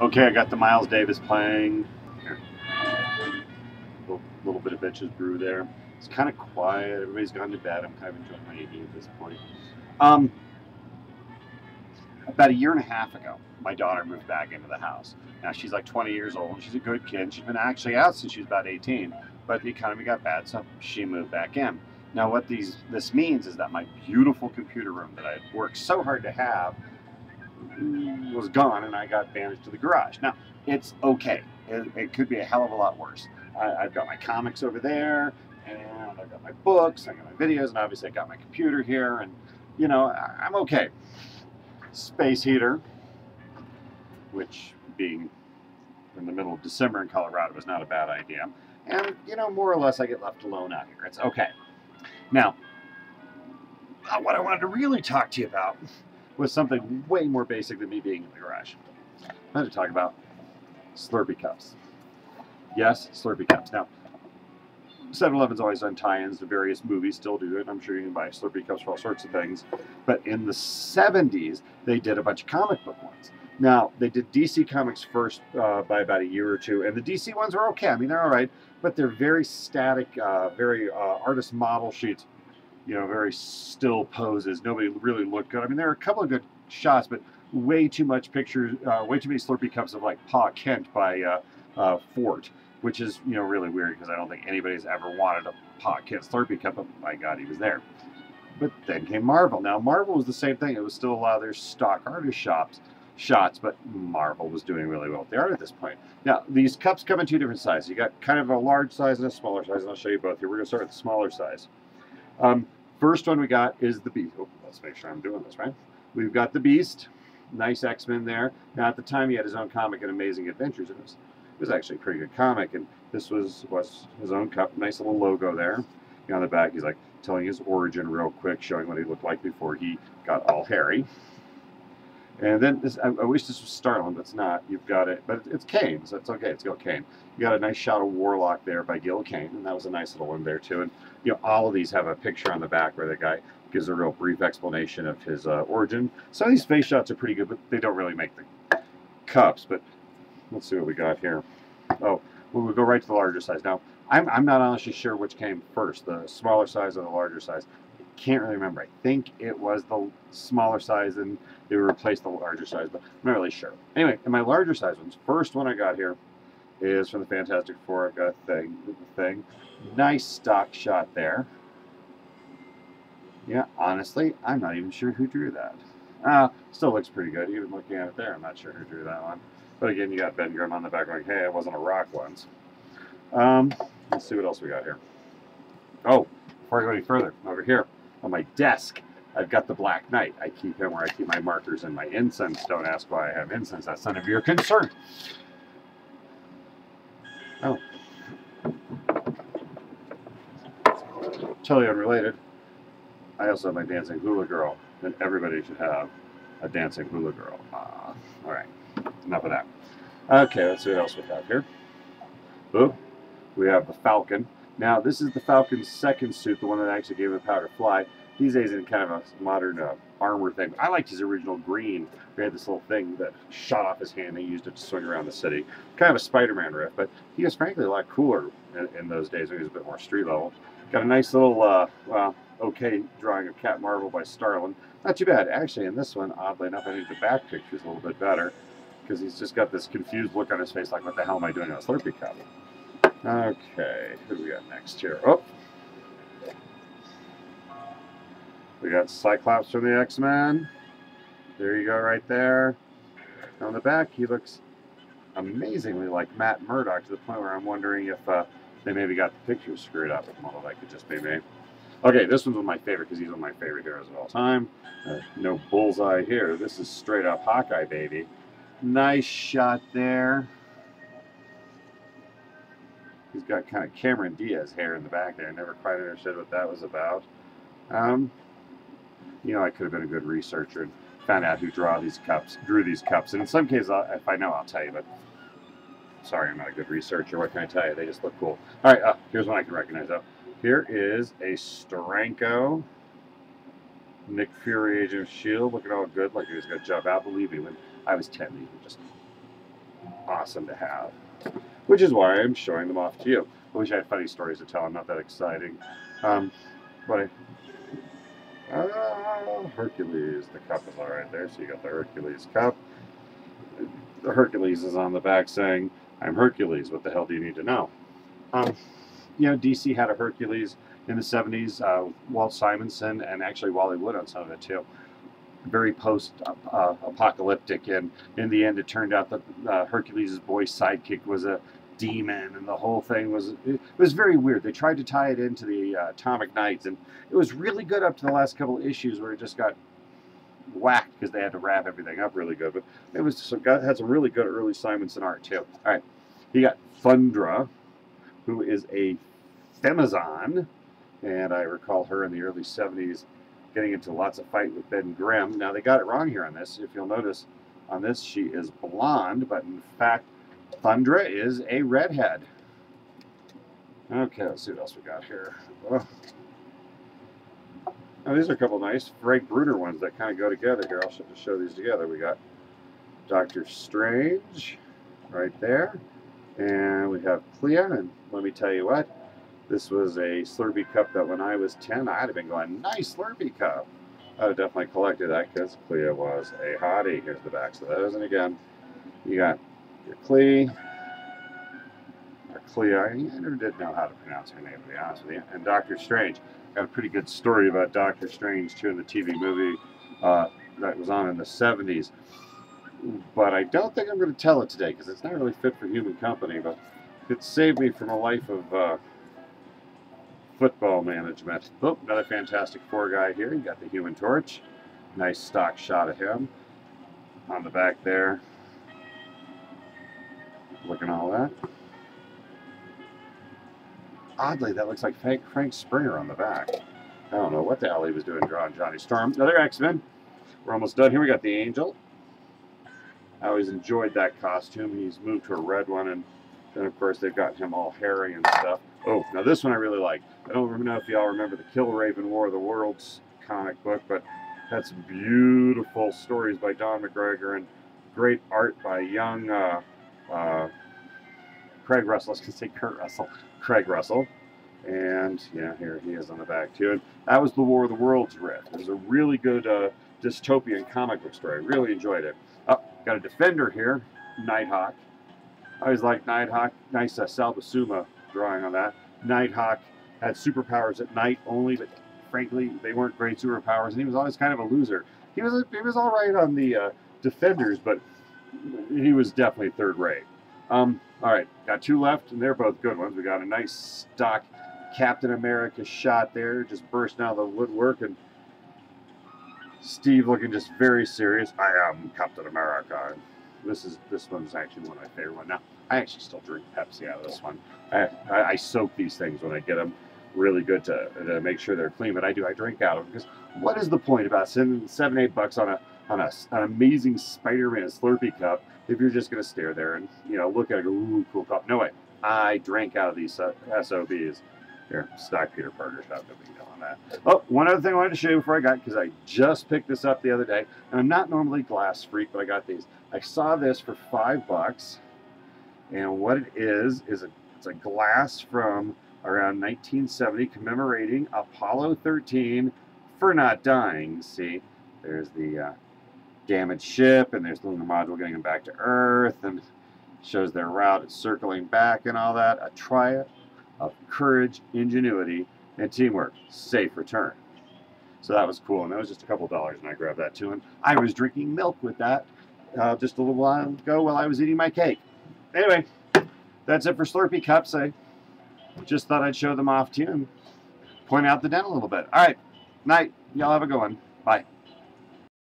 Okay, I got the Miles Davis playing. Here. Little bit of Bitches Brew there. It's kind of quiet. Everybody's gone to bed. I'm kind of enjoying my evening at this point. About a year and a half ago, my daughter moved back into the house. Now she's like 20 years old. She's a good kid. She's been actually out since she was about 18, but the economy got bad, so she moved back in. Now what this means is that my beautiful computer room that I had worked so hard to have was gone, and I got banished to the garage. Now it's okay. It could be a hell of a lot worse. I've got my comics over there, and I've got my books, I got my videos, and obviously I got my computer here, and you know, I'm okay. Space heater, which being in the middle of December in Colorado was not a bad idea. And, you know, more or less I get left alone out here. It's okay. Now, what I wanted to really talk to you about was something way more basic than me being in the garage. I wanted to talk about Slurpee Cups. Yes, Slurpee Cups. Now, 7-Eleven's always done tie-ins to various movies, still do it. I'm sure you can buy Slurpee Cups for all sorts of things. But in the 70's, they did a bunch of comic book ones. Now, they did DC Comics first by about a year or two, and the DC ones are okay. I mean, they're all right, but they're very static, very artist model sheets, you know, very still poses. Nobody really looked good. I mean, there are a couple of good shots, but way too much pictures, way too many Slurpee Cups of, like, Pa Kent by Fort, which is, you know, really weird because I don't think anybody's ever wanted a Pa Kent Slurpee Cup, but my God, he was there. But then came Marvel. Now, Marvel was the same thing. It was still a lot of their stock artist shots, but Marvel was doing really well with the art at this point. Now, these cups come in two different sizes. You got kind of a large size and a smaller size, and I'll show you both here. We're going to start with the smaller size. First one we got is the Beast. Oh, let's make sure I'm doing this right. We've got the Beast. Nice X-Men there. Now, at the time, he had his own comic and Amazing Adventures, and it was actually a pretty good comic, and this was his own cup. Nice little logo there. On the back, he's like telling his origin real quick, showing what he looked like before he got all hairy. And then this, I wish this was Starlin, but it's not. You've got it, but it's Kane, so it's okay. It's Gil Kane. You got a nice shot of Warlock there by Gil Kane, and that was a nice little one there too. And you know, all of these have a picture on the back where the guy gives a real brief explanation of his origin. Some of these face shots are pretty good, but they don't really make the cups. But let's see what we got here. Oh, we'll go right to the larger size. Now, I'm not honestly sure which came first, the smaller size or the larger size. Can't really remember. I think it was the smaller size and they replaced the larger size, but I'm not really sure. Anyway, in my larger size ones, first one I got here is from the Fantastic Four. I've got a thing. Nice stock shot there. Yeah, honestly, I'm not even sure who drew that. Still looks pretty good. Even looking at it there, I'm not sure who drew that one. But again, you got Ben Grimm on the back going, hey, I wasn't a rock once. Let's see what else we got here. Oh, before I go any further, over here on my desk, I've got the Black Knight. I keep him where I keep my markers and my incense. Don't ask why I have incense. That's none of your concern. Oh. Totally unrelated. I also have my Dancing Hula Girl, and everybody should have a Dancing Hula Girl. All right, enough of that. Okay, let's see what else we have here. Oh, we have the Falcon. Now, this is the Falcon's second suit, the one that actually gave him the power to fly. These days in kind of a modern armor thing. I liked his original green. He had this little thing that shot off his hand and he used it to swing around the city. Kind of a Spider-Man riff, but he was frankly a lot cooler in those days when he was a bit more street level. Got a nice little, well, okay drawing of Cat Marvel by Starlin. Not too bad. Actually, in this one, oddly enough, I think the back picture is a little bit better because he's just got this confused look on his face like, what the hell am I doing on a Slurpee Cup? Okay, who do we got next here? Oh, we got Cyclops from the X-Men. There you go, right there. On the back, he looks amazingly like Matt Murdock to the point where I'm wondering if they maybe got the picture screwed up. Although that could just be me. Okay, this one's one of my favorite because he's one of my favorite heroes of all time. No bullseye here. This is straight up Hawkeye, baby. Nice shot there. He's got kind of Cameron Diaz hair in the back there. I never quite understood what that was about. You know, I could have been a good researcher and found out who drew these cups. And in some cases, if I know, I'll tell you. But sorry, I'm not a good researcher. What can I tell you? They just look cool. All right, here's one I can recognize, though. Here is a Steranko Nick Fury Agent of S.H.I.E.L.D. looking all good, like he was going to jump out. Believe me, when I was 10, he was just awesome to have. Which is why I'm showing them off to you. I wish I had funny stories to tell. I'm not that exciting. But Hercules, the cup is all right there. So you got the Hercules cup. The Hercules is on the back saying, I'm Hercules. What the hell do you need to know? You know, DC had a Hercules in the 70s, Walt Simonson, and actually Wally Wood on some of it too. Very post-apocalyptic, and in the end it turned out that Hercules' boy sidekick was a demon, and the whole thing was, it was very weird. They tried to tie it into the Atomic Knights, and it was really good up to the last couple of issues where it just got whacked because they had to wrap everything up really good. But it was had some really good early Simonson art too. All right, you got Thundra, who is a Femizon, and I recall her in the early 70s getting into lots of fight with Ben Grimm. Now they got it wrong here on this. If you'll notice, on this she is blonde, but in fact Thundra is a redhead. Okay, let's see what else we got here. Oh. Now these are a couple nice Frank Bruner ones that kind of go together here. I'll just show these together. We got Doctor Strange right there, and we have Clea, and let me tell you what, this was a Slurpee Cup that when I was 10, I'd have been going, nice Slurpee Cup. I would definitely collected that because Clea was a hottie. Here's the backs of those, and again, you got your Clea, I never did know how to pronounce her name, to be honest with you, and Doctor Strange. Got a pretty good story about Doctor Strange, too, in the TV movie that was on in the 70s. But I don't think I'm going to tell it today because it's not really fit for human company, but it saved me from a life of football management. Oh, another Fantastic Four guy here. You got the Human Torch. Nice stock shot of him on the back there. Looking all that. Oddly, that looks like Frank Springer on the back. I don't know what the hell he was doing drawing Johnny Storm. Another X-Men. We're almost done here. We got the Angel. I always enjoyed that costume. He's moved to a red one, and then, of course, they've got him all hairy and stuff. Oh, now this one I really like. I don't know if y'all remember the Kill Raven War of the Worlds comic book, but had some beautiful stories by Don McGregor and great art by young Craig Russell. I was going to say Kurt Russell. Craig Russell. And, yeah, here he is on the back, too. And that was the War of the Worlds riff. It was a really good dystopian comic book story. I really enjoyed it. Oh, got a Defender here, Nighthawk. I always liked Nighthawk. Nice Sal Buscema drawing on that. Nighthawk had superpowers at night only, but frankly, they weren't great superpowers, and he was always kind of a loser. He was all right on the Defenders, but he was definitely third rate. All right, got two left, and they're both good ones. We got a nice stock Captain America shot there, just bursting out of the woodwork, and Steve looking just very serious. I am Captain America. This one's actually one of my favorite ones. Now, I actually still drink Pepsi out of this one. I soak these things when I get them really good to make sure they're clean, but I drink out of them, because what is the point about spending $7-8 on an amazing Spider-Man Slurpee cup if you're just going to stare there and, you know, look at it and go, ooh, cool cup? No way. I drank out of these SOBs. Here, stock Peter Parker shop, no big deal on that. Oh, one other thing I wanted to show you before I got, because I just picked this up the other day, and I'm not normally glass freak, but I got these. I saw this for $5, and what it is it's a glass from around 1970 commemorating Apollo 13 for not dying. See, there's the damaged ship, and there's the lunar module getting them back to Earth, and shows their route, it's circling back and all that. A triumph of courage, ingenuity, and teamwork. Safe return. So that was cool, and that was just a couple $, and I grabbed that too. And I was drinking milk with that just a little while ago while I was eating my cake. Anyway, that's it for Slurpee Cups. I just thought I'd show them off to you and point out the den a little bit. All right, night. Y'all have a good one. Bye.